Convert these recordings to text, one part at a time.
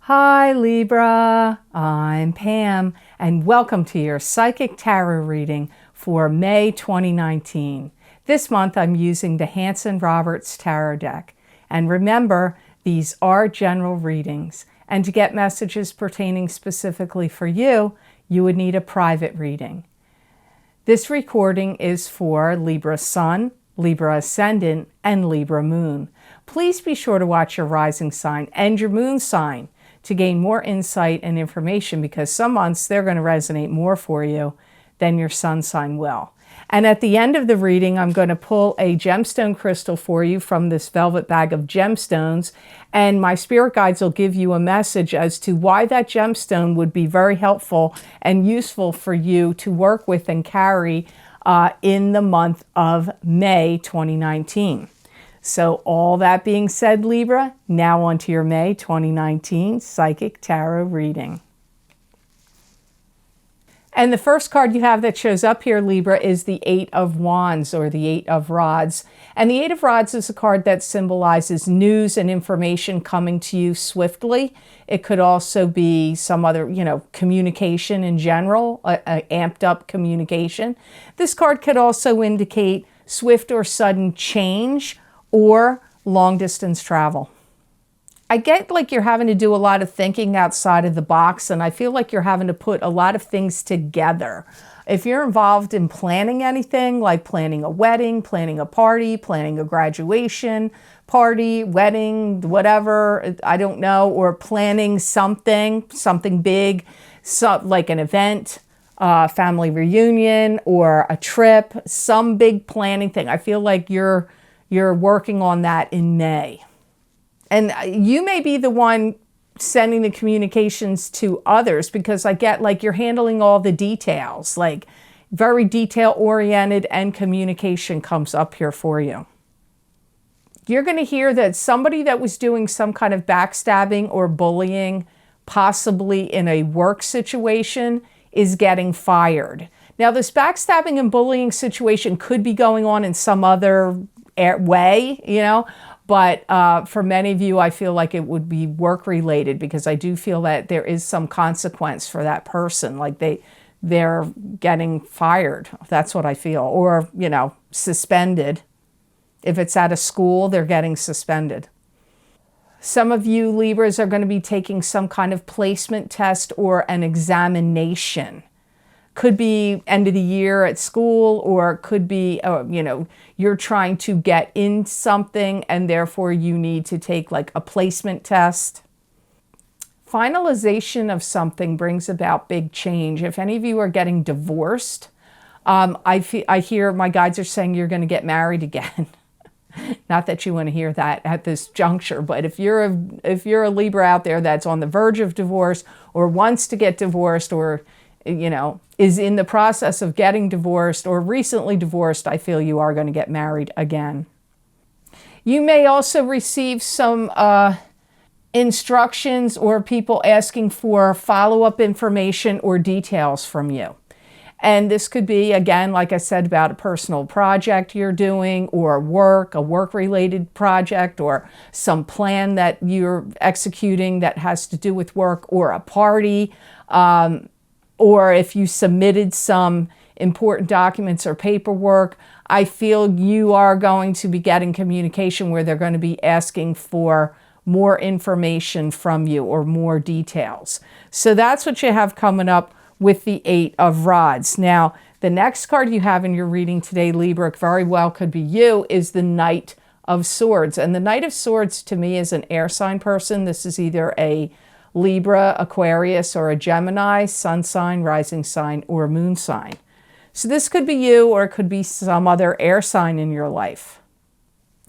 Hi Libra, I'm Pam and welcome to your Psychic Tarot reading for May 2019. This month I'm using the Hanson-Roberts Tarot deck. And remember, these are general readings. And to get messages pertaining specifically for you, you would need a private reading. This recording is for Libra Sun, Libra Ascendant, and Libra Moon. Please be sure to watch your rising sign and your moon sign to gain more insight and information, because some months they're going to resonate more for you than your sun sign will. And at the end of the reading, I'm going to pull a gemstone crystal for you from this velvet bag of gemstones, and my spirit guides will give you a message as to why that gemstone would be very helpful and useful for you to work with and carry in the month of May 2019. So all that being said, Libra, now on to your May 2019 Psychic Tarot reading. And the first card you have that shows up here, Libra, is the Eight of Wands, or the Eight of Rods. And the Eight of Rods is a card that symbolizes news and information coming to you swiftly. It could also be some other, communication in general, a amped up communication. This card could also indicate swift or sudden change or long distance travel. I get like you're having to do a lot of thinking outside of the box, and I feel like you're having to put a lot of things together. If you're involved in planning anything, like planning a wedding, planning a party, planning a graduation party, wedding, whatever, I don't know, or planning something big, like an event, family reunion, or a trip, some big planning thing. I feel like you're working on that in May. And you may be the one sending the communications to others, because I get like you're handling all the details, like very detail oriented, and communication comes up here for you. You're going to hear that somebody that was doing some kind of backstabbing or bullying, possibly in a work situation, is getting fired. Now, this backstabbing and bullying situation could be going on in some other way, but for many of you, I feel like it would be work related, because I do feel that there is some consequence for that person, like they're getting fired. That's what I feel. Or, suspended. If it's at a school, they're getting suspended. Some of you Libras are going to be taking some kind of placement test or an examination. Could be end of the year at school, or it could be, you're trying to get in something and therefore you need to take like a placement test. Finalization of something brings about big change. If any of you are getting divorced, I hear my guides are saying you're going to get married again. Not that you want to hear that at this juncture, but if you're a Libra out there that's on the verge of divorce, or wants to get divorced, or is in the process of getting divorced, or recently divorced, I feel you are going to get married again. You may also receive some instructions or people asking for follow-up information or details from you. And this could be, again, like I said, about a personal project you're doing, or a work-related project, or some plan that you're executing that has to do with work, or a party, or if you submitted some important documents or paperwork. I feel you are going to be getting communication where they're going to be asking for more information from you, or more details. So that's what you have coming up with the Eight of Rods. Now, the next card you have in your reading today, Libra, very well could be you, is the Knight of Swords. And the Knight of Swords to me is an air sign person. This is either a Libra, Aquarius, or a Gemini, sun sign, rising sign, or moon sign. So this could be you, or it could be some other air sign in your life.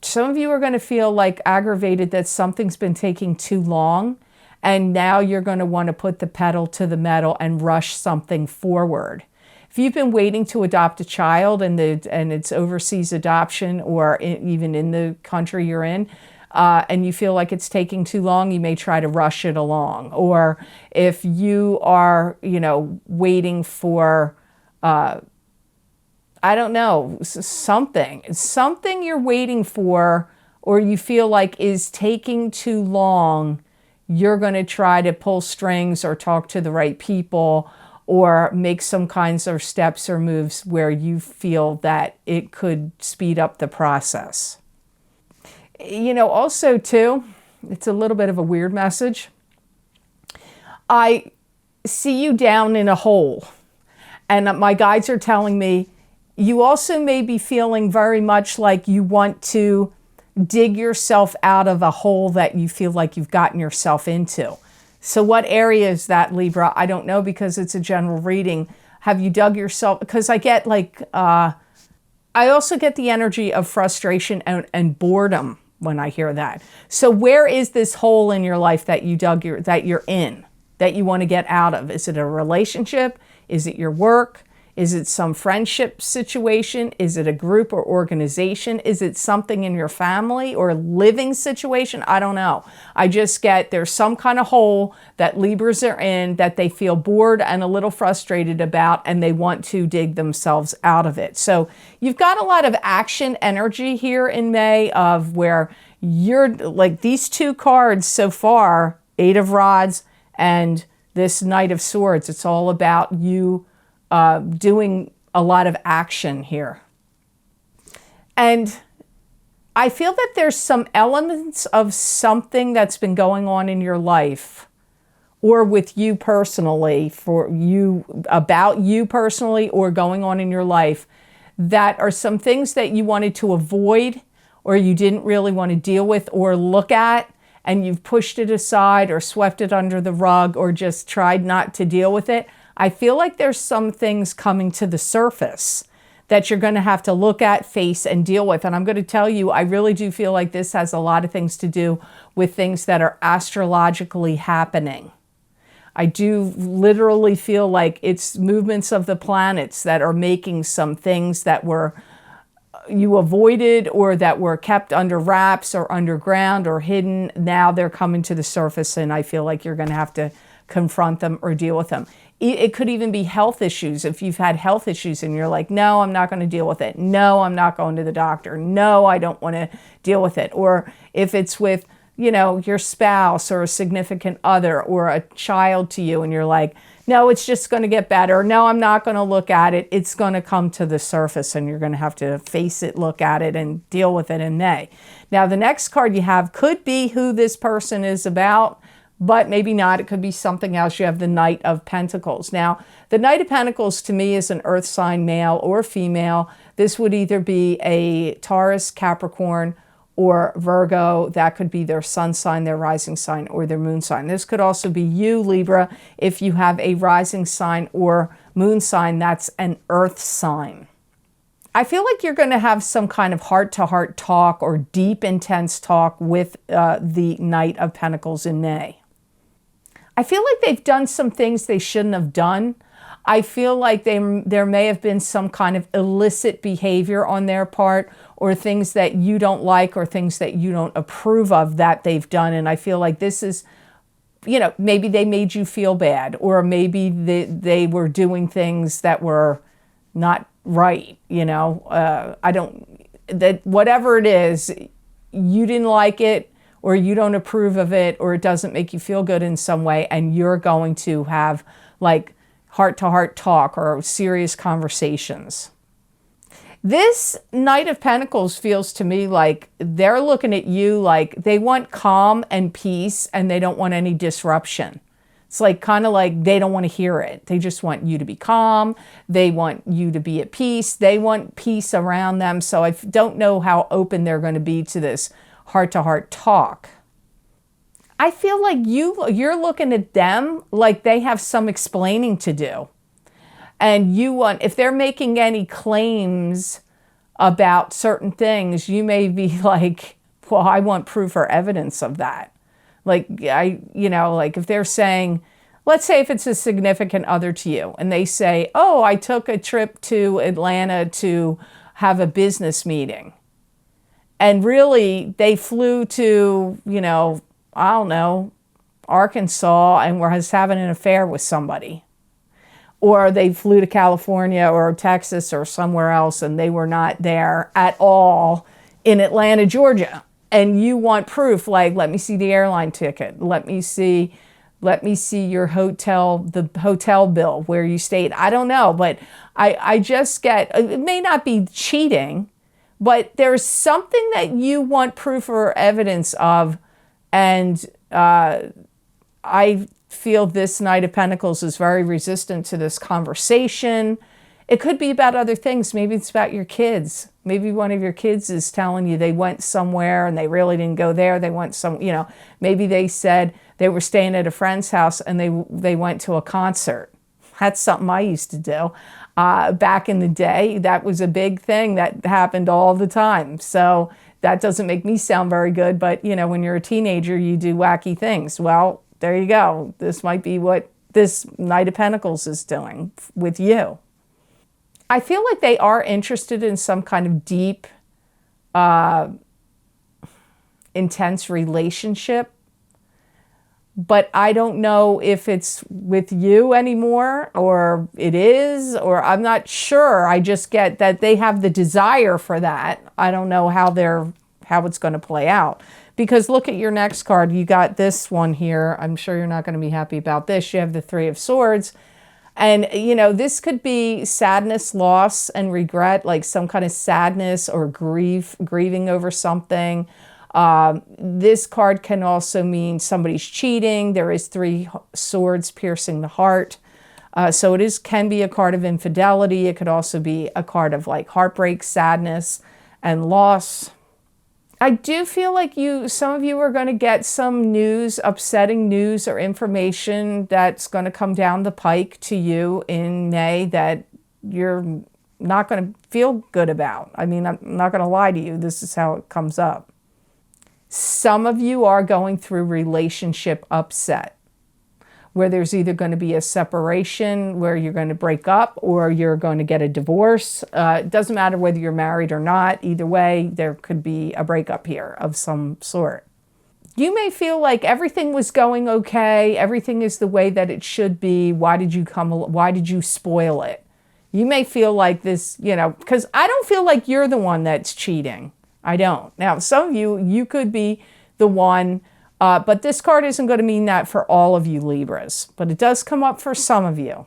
Some of you are going to feel like aggravated that something's been taking too long, and now you're going to want to put the pedal to the metal and rush something forward. If you've been waiting to adopt a child and it's overseas adoption, or even in the country you're in, and you feel like it's taking too long, you may try to rush it along. Or if you are, waiting for, I don't know, something you're waiting for, or you feel like is taking too long, you're going to try to pull strings or talk to the right people or make some kinds of steps or moves where you feel that it could speed up the process. Also too, it's a little bit of a weird message. I see you down in a hole, and my guides are telling me you also may be feeling very much like you want to dig yourself out of a hole that you feel like you've gotten yourself into. So what area is that, Libra? I don't know, because it's a general reading. Have you dug yourself? Because I get I also get the energy of frustration and boredom when I hear that. So where is this hole in your life that you dug that you're in, that you want to get out of? Is it a relationship? Is it your work? Is it some friendship situation? Is it a group or organization? Is it something in your family or living situation? I don't know. I just get there's some kind of hole that Libras are in that they feel bored and a little frustrated about, and they want to dig themselves out of it. So you've got a lot of action energy here in May of where you're like these two cards so far, Eight of Rods and this Knight of Swords. It's all about you doing a lot of action here. And I feel that there's some elements of something that's been going on in your life or with you personally, about you personally or going on in your life, that are some things that you wanted to avoid or you didn't really want to deal with or look at, and you've pushed it aside or swept it under the rug or just tried not to deal with it. I feel like there's some things coming to the surface that you're going to have to look at, face, and deal with. And I'm going to tell you, I really do feel like this has a lot of things to do with things that are astrologically happening. I do literally feel like it's movements of the planets that are making some things that you avoided or that were kept under wraps or underground or hidden. Now they're coming to the surface, and I feel like you're going to have to confront them or deal with them. It could even be health issues. If you've had health issues and you're like, no, I'm not going to deal with it. No, I'm not going to the doctor. No, I don't want to deal with it. Or if it's with, your spouse or a significant other or a child to you, and you're like, no, it's just going to get better. No, I'm not going to look at it. It's going to come to the surface, and you're going to have to face it, look at it, and deal with it in May. Now, the next card you have could be who this person is about, but maybe not. It could be something else. You have the Knight of Pentacles. Now, the Knight of Pentacles to me is an earth sign, male or female. This would either be a Taurus, Capricorn, or Virgo. That could be their sun sign, their rising sign, or their moon sign. This could also be you, Libra, if you have a rising sign or moon sign that's an earth sign. I feel like you're going to have some kind of heart-to-heart talk or deep, intense talk with the Knight of Pentacles in May. I feel like they've done some things they shouldn't have done. I feel like there may have been some kind of illicit behavior on their part, or things that you don't like or things that you don't approve of that they've done. And I feel like this is, maybe they made you feel bad, or maybe they were doing things that were not right. Whatever it is, you didn't like it, or you don't approve of it, or it doesn't make you feel good in some way, and you're going to have like heart-to-heart talk or serious conversations. This Knight of Pentacles feels to me like they're looking at you like they want calm and peace, and they don't want any disruption. It's like kind of like they don't want to hear it. They just want you to be calm. They want you to be at peace. They want peace around them. So I don't know how open they're going to be to this heart-to-heart talk. I feel like you're looking at them like they have some explaining to do. And if they're making any claims about certain things, you may be like, well, I want proof or evidence of that. Like, like if they're saying, let's say if it's a significant other to you, and they say, oh, I took a trip to Atlanta to have a business meeting. And really, they flew to, I don't know, Arkansas, and was having an affair with somebody. Or they flew to California or Texas or somewhere else, and they were not there at all in Atlanta, Georgia. and you want proof, like, let me see the airline ticket. Let me see your the hotel bill where you stayed. I don't know, but I just get, it may not be cheating, but there's something that you want proof or evidence of. And I feel this Knight of Pentacles is very resistant to this conversation. It could be about other things. Maybe it's about your kids. Maybe one of your kids is telling you they went somewhere and they really didn't go there. They went maybe they said they were staying at a friend's house and they went to a concert. That's something I used to do. Back in the day, that was a big thing that happened all the time. So that doesn't make me sound very good, but when you're a teenager, you do wacky things. Well, there you go. This might be what this Knight of Pentacles is doing with you. I feel like they are interested in some kind of deep, intense relationship, but I don't know if it's with you anymore, or it is, or I'm not sure. I just get that they have the desire for that. I don't know how it's going to play out. Because look at your next card. You got this one here. I'm sure you're not going to be happy about this. You have the Three of Swords. And, this could be sadness, loss, and regret, like some kind of sadness or grieving over something. This card can also mean somebody's cheating. There is three swords piercing the heart. So can be a card of infidelity. It could also be a card of like heartbreak, sadness, and loss. I do feel like some of you are going to get some news, upsetting news or information that's going to come down the pike to you in May that you're not going to feel good about. I mean, I'm not going to lie to you. This is how it comes up. Some of you are going through relationship upset, where there's either going to be a separation where you're going to break up or you're going to get a divorce. It doesn't matter whether you're married or not. Either way, there could be a breakup here of some sort. You may feel like everything was going okay. Everything is the way that it should be. Why did you spoil it? You may feel like this, because I don't feel like you're the one that's cheating. I don't. Now, some of you could be the one. But this card isn't going to mean that for all of you Libras, but it does come up for some of you.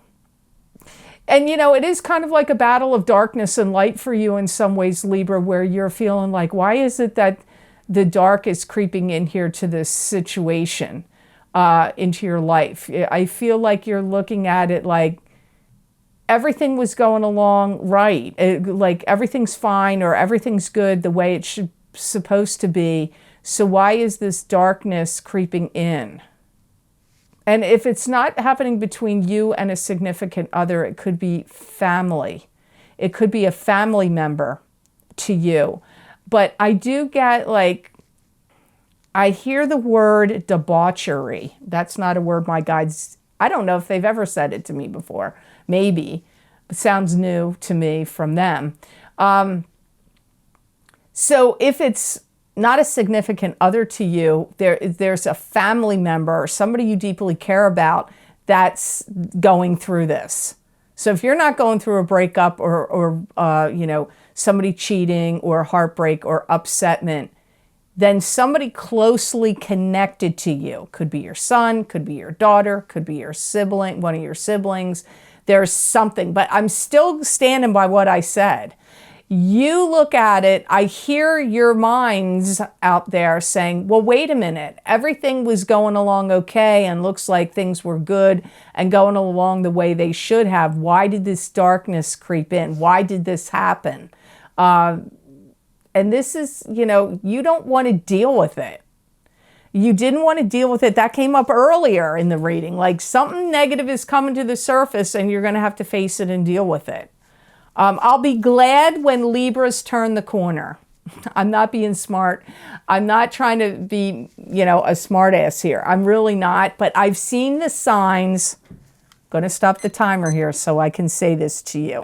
And, it is kind of like a battle of darkness and light for you in some ways, Libra, where you're feeling like, why is it that the dark is creeping in here to this situation, into your life? I feel like you're looking at it like everything was going along right. Like everything's fine or everything's good the way it's supposed to be. So why is this darkness creeping in? And if it's not happening between you and a significant other, it could be family. It could be a family member to you. But I do get I hear the word debauchery. That's not a word my guides, I don't know if they've ever said it to me before. Maybe. It sounds new to me from them. So if it's not a significant other to you, there's a family member or somebody you deeply care about that's going through this. So if you're not going through a breakup or somebody cheating or heartbreak or upsetment, then somebody closely connected to you, could be your son, could be your daughter, could be your sibling, one of your siblings. There's something, but I'm still standing by what I said. You look at it, I hear your minds out there saying, well, wait a minute, everything was going along okay and looks like things were good and going along the way they should have. Why did this darkness creep in? Why did this happen? And this is, you don't want to deal with it. You didn't want to deal with it. That came up earlier in the reading. Like something negative is coming to the surface and you're going to have to face it and deal with it. I'll be glad when Libras turn the corner. I'm not being smart. I'm not trying to be, a smart ass here. I'm really not, but I've seen the signs. I'm going to stop the timer here so I can say this to you.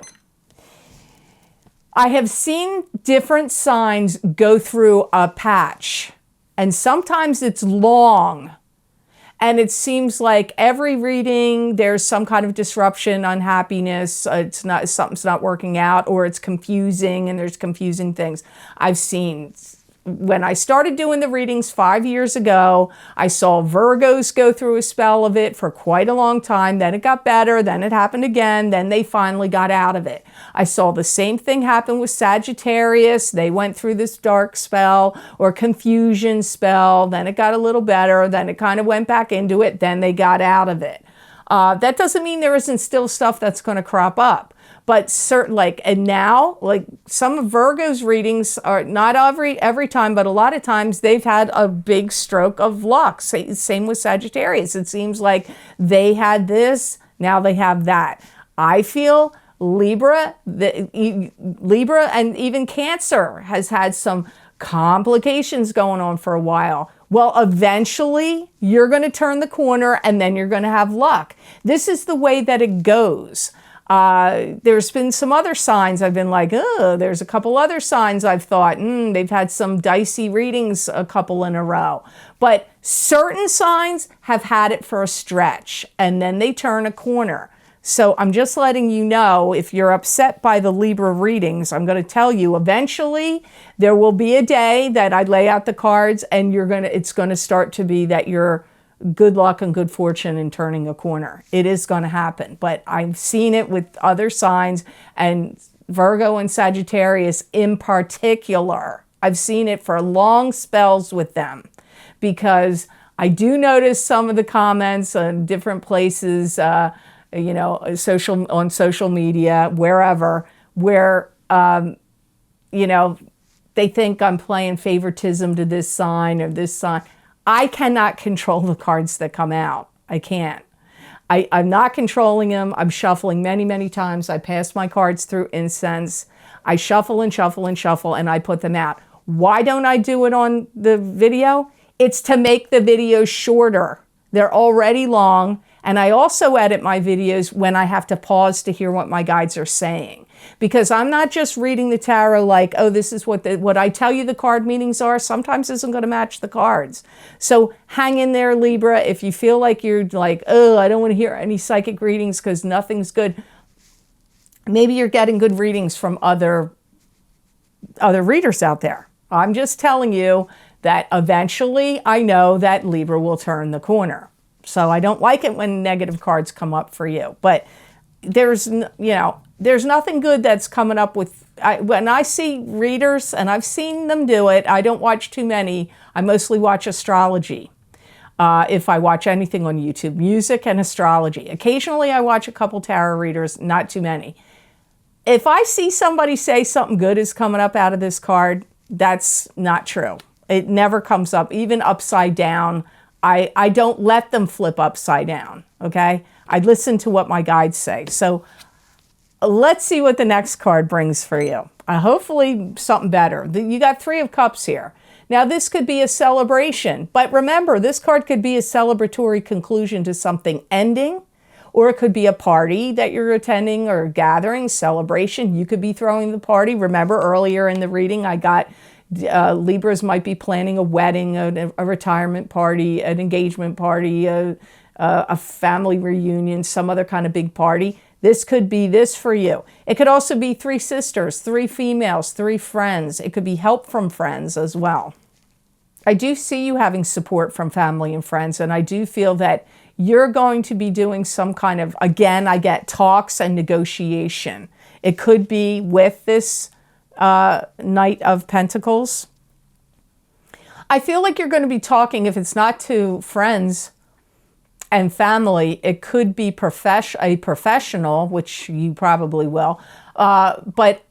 I have seen different signs go through a patch, and sometimes it's long. And it seems like every reading, there's some kind of disruption, unhappiness, something's not working out, or it's confusing and there's confusing things. I've seen when I started doing the readings 5 years ago, I saw Virgos go through a spell of it for quite a long time. Then it got better. Then it happened again. Then they finally got out of it. I saw the same thing happen with Sagittarius. They went through this dark spell or confusion spell. Then it got a little better. Then it kind of went back into it. Then they got out of it. That doesn't mean there isn't still stuff that's going to crop up. But certain, and now, some of Virgo's readings are not every time, but a lot of times they've had a big stroke of luck. Same with Sagittarius. It seems like they had this, now they have that. I feel Libra and even Cancer has had some complications going on for a while. Well, eventually you're going to turn the corner and then you're going to have luck. This is the way that it goes. There's been some other signs I've been like, oh, there's a couple other signs I've thought, they've had some dicey readings a couple in a row. But certain signs have had it for a stretch and then they turn a corner. So I'm just letting you know, if you're upset by the Libra readings, I'm going to tell you eventually there will be a day that I lay out the cards and it's going to start to be that you're good luck and good fortune in turning a corner. It is going to happen, but I've seen it with other signs, and Virgo and Sagittarius in particular. I've seen it for long spells with them, because I do notice some of the comments on different places, on social media, wherever, where, they think I'm playing favoritism to this sign or this sign. I cannot control the cards that come out. I can't. I'm not controlling them. I'm shuffling many, many times. I pass my cards through incense. I shuffle and shuffle and shuffle, and I put them out. Why don't I do it on the video? It's to make the videos shorter. They're already long, and I also edit my videos when I have to pause to hear what my guides are saying. Because I'm not just reading the tarot like, oh, this is what I tell you the card meanings are. Sometimes isn't going to match the cards. So hang in there, Libra. If you feel like you're like, oh, I don't want to hear any psychic readings because nothing's good. Maybe you're getting good readings from other readers out there. I'm just telling you that eventually I know that Libra will turn the corner. So I don't like it when negative cards come up for you. But there's nothing good that's coming up with, when I see readers, and I've seen them do it, I don't watch too many. I mostly watch astrology. If I watch anything on YouTube, music and astrology. Occasionally I watch a couple tarot readers, not too many. If I see somebody say something good is coming up out of this card, that's not true. It never comes up, even upside down. I don't let them flip upside down, okay? I listen to what my guides say. So let's see what the next card brings for you. Hopefully something better. You got Three of Cups here. Now this could be a celebration, but remember, this card could be a celebratory conclusion to something ending, or it could be a party that you're attending or gathering, celebration. You could be throwing the party. Remember earlier in the reading, I got Libras might be planning a wedding, a retirement party, an engagement party, a family reunion, some other kind of big party. This could be this for you. It could also be 3 sisters, 3 females, 3 friends. It could be help from friends as well. I do see you having support from family and friends, and I do feel that you're going to be doing some kind of, again, I get talks and negotiation. It could be with this Knight of Pentacles. I feel like you're going to be talking, if it's not to friends and family, it could be a professional, which you probably will. But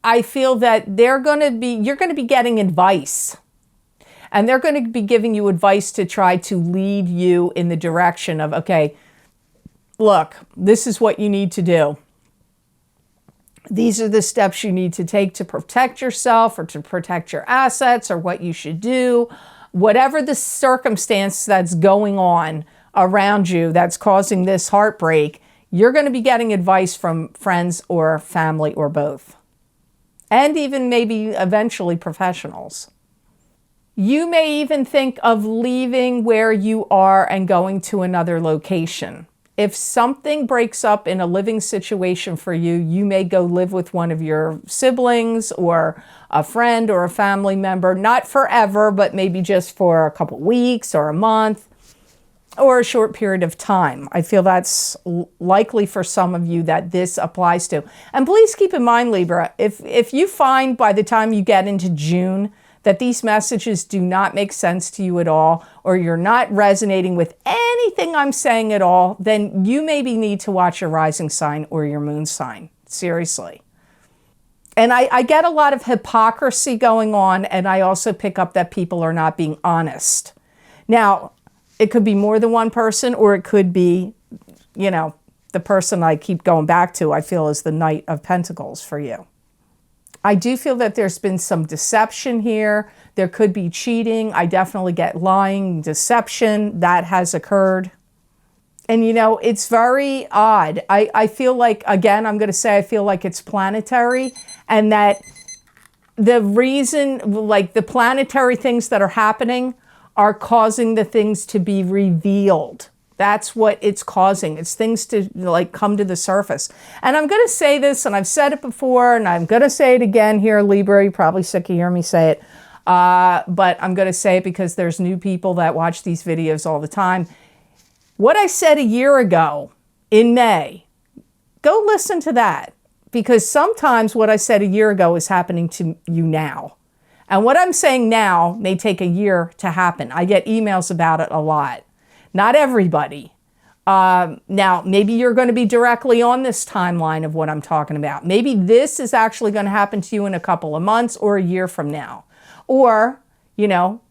I feel that you're going to be getting advice. And they're going to be giving you advice to try to lead you in the direction of, okay, look, this is what you need to do. These are the steps you need to take to protect yourself or to protect your assets, or what you should do. Whatever the circumstance that's going on around you that's causing this heartbreak, you're going to be getting advice from friends or family or both. And even maybe eventually professionals. You may even think of leaving where you are and going to another location. If something breaks up in a living situation for you, you may go live with one of your siblings or a friend or a family member, not forever, but maybe just for a couple weeks or a month or a short period of time. I feel that's likely for some of you that this applies to. And please keep in mind, Libra, if you find by the time you get into June that these messages do not make sense to you at all, or you're not resonating with anything I'm saying at all, then you maybe need to watch your rising sign or your moon sign. Seriously. And I get a lot of hypocrisy going on, and I also pick up that people are not being honest. Now, it could be more than one person, or it could be, you know, the person I keep going back to, I feel is the Knight of Pentacles for you. I do feel that there's been some deception here. There could be cheating. I definitely get lying, deception. That has occurred. And, you know, it's very odd. I feel like, again, I'm going to say I feel like it's planetary, and that the reason, like the planetary things that are happening are causing the things to be revealed. That's what it's causing. It's things to like come to the surface. And I'm going to say this, and I've said it before, and I'm going to say it again here, Libra. You're probably sick of hearing me say it. But I'm going to say it because there's new people that watch these videos all the time. What I said a year ago in May, go listen to that. Because sometimes what I said a year ago is happening to you now. And what I'm saying now may take a year to happen. I get emails about it a lot. Not everybody. Now, maybe you're going to be directly on this timeline of what I'm talking about. Maybe this is actually going to happen to you in a couple of months or a year from now. Or, you know,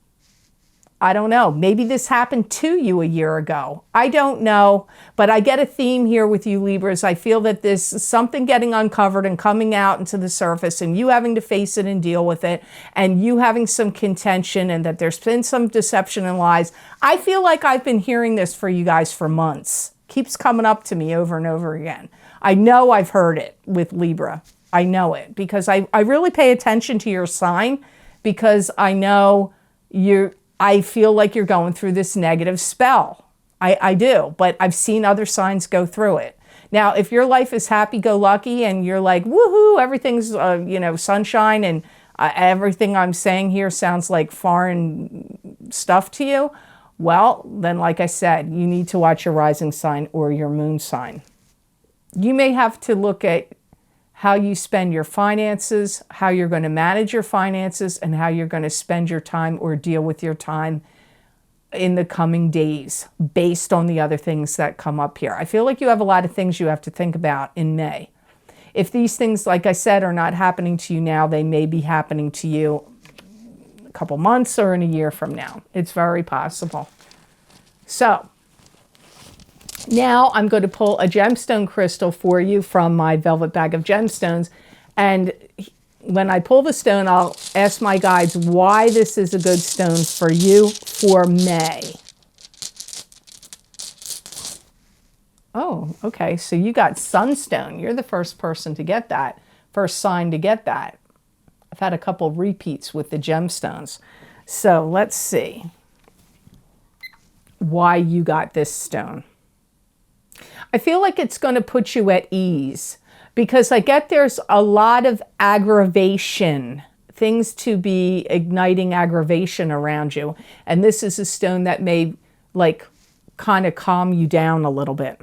I don't know. Maybe this happened to you a year ago. I don't know. But I get a theme here with you, Libras. I feel that this is something getting uncovered and coming out into the surface, and you having to face it and deal with it, and you having some contention, and that there's been some deception and lies. I feel like I've been hearing this for you guys for months. Keeps coming up to me over and over again. I know I've heard it with Libra. I know it because I really pay attention to your sign, because I know I feel like you're going through this negative spell. I do, but I've seen other signs go through it. Now, if your life is happy-go-lucky and you're like, woohoo, everything's, you know, sunshine, and everything I'm saying here sounds like foreign stuff to you, well, then, like I said, you need to watch your rising sign or your moon sign. You may have to look at how you spend your finances, how you're going to manage your finances, and how you're going to spend your time or deal with your time in the coming days based on the other things that come up here. I feel like you have a lot of things you have to think about in May. If these things, like I said, are not happening to you now, they may be happening to you a couple months or in a year from now. It's very possible. So now I'm going to pull a gemstone crystal for you from my velvet bag of gemstones. And when I pull the stone, I'll ask my guides why this is a good stone for you for May. Oh, okay. So you got sunstone. You're the first person to get that. First sign to get that. I've had a couple repeats with the gemstones. So let's see why you got this stone. I feel like it's going to put you at ease, because I get there's a lot of aggravation, things to be igniting aggravation around you. And this is a stone that may like kind of calm you down a little bit.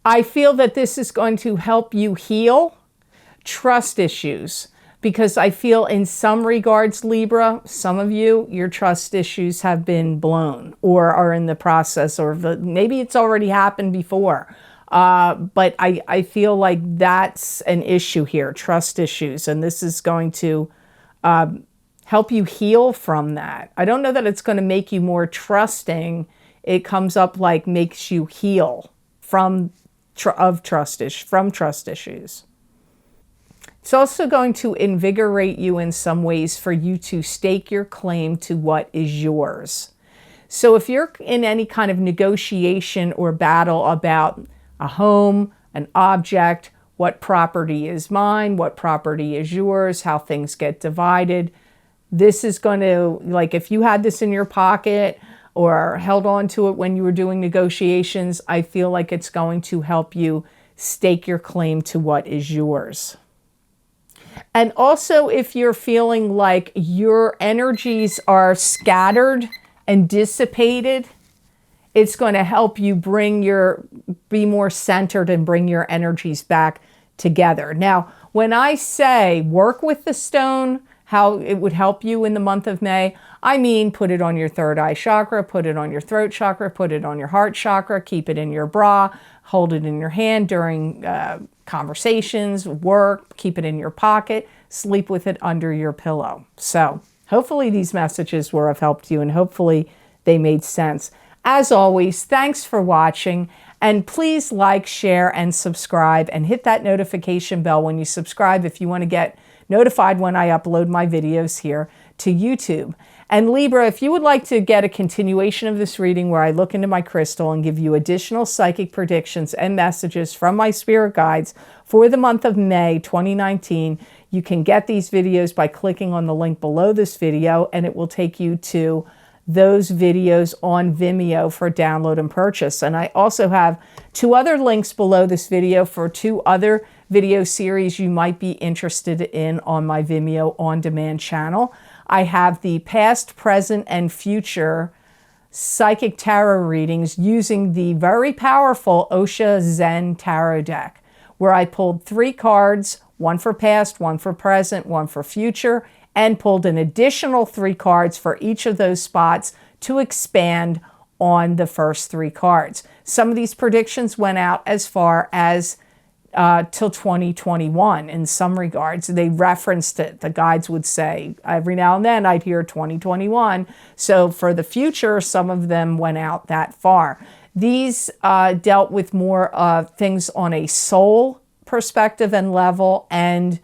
I feel that this is going to help you heal trust issues, because I feel in some regards, Libra, some of you, your trust issues have been blown or are in the process, or maybe it's already happened before. But I feel like that's an issue here, trust issues. And this is going to help you heal from that. I don't know that it's going to make you more trusting. It comes up like makes you heal from trust issues. It's also going to invigorate you in some ways for you to stake your claim to what is yours. So if you're in any kind of negotiation or battle about a home, an object, what property is mine, what property is yours, how things get divided, this is going to, like if you had this in your pocket or held on to it when you were doing negotiations, I feel like it's going to help you stake your claim to what is yours. And also, if you're feeling like your energies are scattered and dissipated, it's going to help you be more centered and bring your energies back together. Now, when I say work with the stone, how it would help you in the month of May, I mean put it on your third eye chakra, put it on your throat chakra, put it on your heart chakra, keep it in your bra, hold it in your hand during conversations, work, keep it in your pocket, sleep with it under your pillow. So hopefully these messages have helped you, and hopefully they made sense. As always, thanks for watching, and please like, share, and subscribe, and hit that notification bell when you subscribe if you want to get notified when I upload my videos here to YouTube. And Libra, if you would like to get a continuation of this reading where I look into my crystal and give you additional psychic predictions and messages from my spirit guides for the month of May 2019, you can get these videos by clicking on the link below this video, and it will take you to those videos on Vimeo for download and purchase. And I also have 2 other links below this video for 2 other video series you might be interested in on my Vimeo on-demand channel. I have the past, present, and future psychic tarot readings using the very powerful Osha Zen Tarot deck, where I pulled 3 cards, 1 for past, 1 for present, 1 for future, and pulled an additional 3 cards for each of those spots to expand on the first 3 cards. Some of these predictions went out as far as till 2021 in some regards. They referenced it. The guides would say every now and then I'd hear 2021. So for the future, some of them went out that far. These dealt with more things on a soul perspective and level and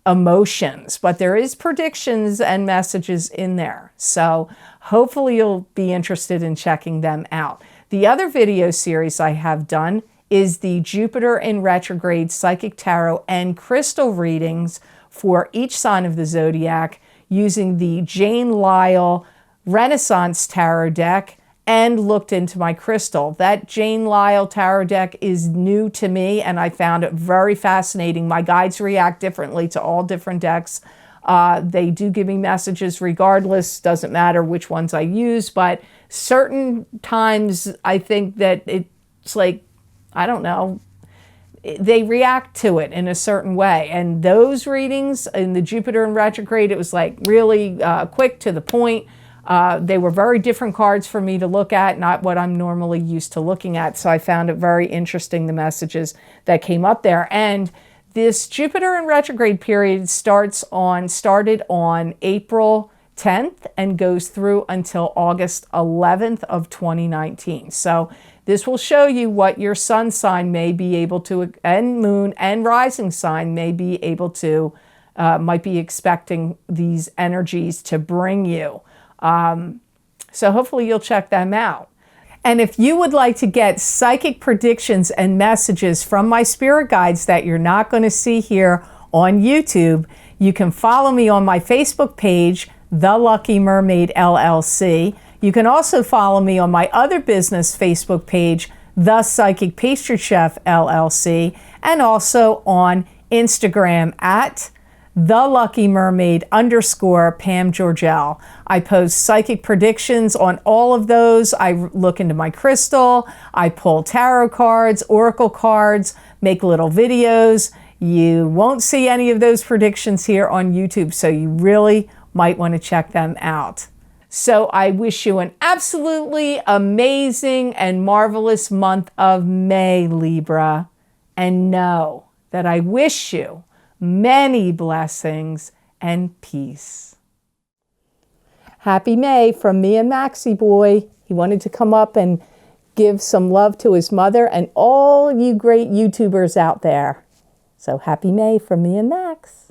emotions, but there is predictions and messages in there. So hopefully you'll be interested in checking them out. The other video series I have done is the Jupiter in retrograde psychic tarot and crystal readings for each sign of the zodiac using the Jane Lyle Renaissance Tarot deck, and looked into my crystal. That Jane Lyle Tarot deck is new to me, and I found it very fascinating. My guides react differently to all different decks. They do give me messages regardless, doesn't matter which ones I use, but certain times I think that it's like, I don't know, they react to it in a certain way. And those readings in the Jupiter in retrograde, it was like really quick to the point. They were very different cards for me to look at, not what I'm normally used to looking at. So I found it very interesting, the messages that came up there. And this Jupiter in retrograde period started on April 10th and goes through until August 11th of 2019. So this will show you what your sun sign may be able to, and moon and rising sign may be able to, might be expecting these energies to bring you. So hopefully you'll check them out. And if you would like to get psychic predictions and messages from my spirit guides that you're not going to see here on YouTube, you can follow me on my Facebook page, The Lucky Mermaid LLC. You can also follow me on my other business Facebook page, The Psychic Pastry Chef LLC, and also on Instagram at @TheLuckyMermaid_Pam Georgel. I post psychic predictions on all of those. I look into my crystal. I pull tarot cards, oracle cards, make little videos. You won't see any of those predictions here on YouTube, so you really might want to check them out. So I wish you an absolutely amazing and marvelous month of May, Libra. And know that I wish you many blessings and peace. Happy May from me and Maxie Boy. He wanted to come up and give some love to his mother and all you great YouTubers out there. So happy May from me and Max.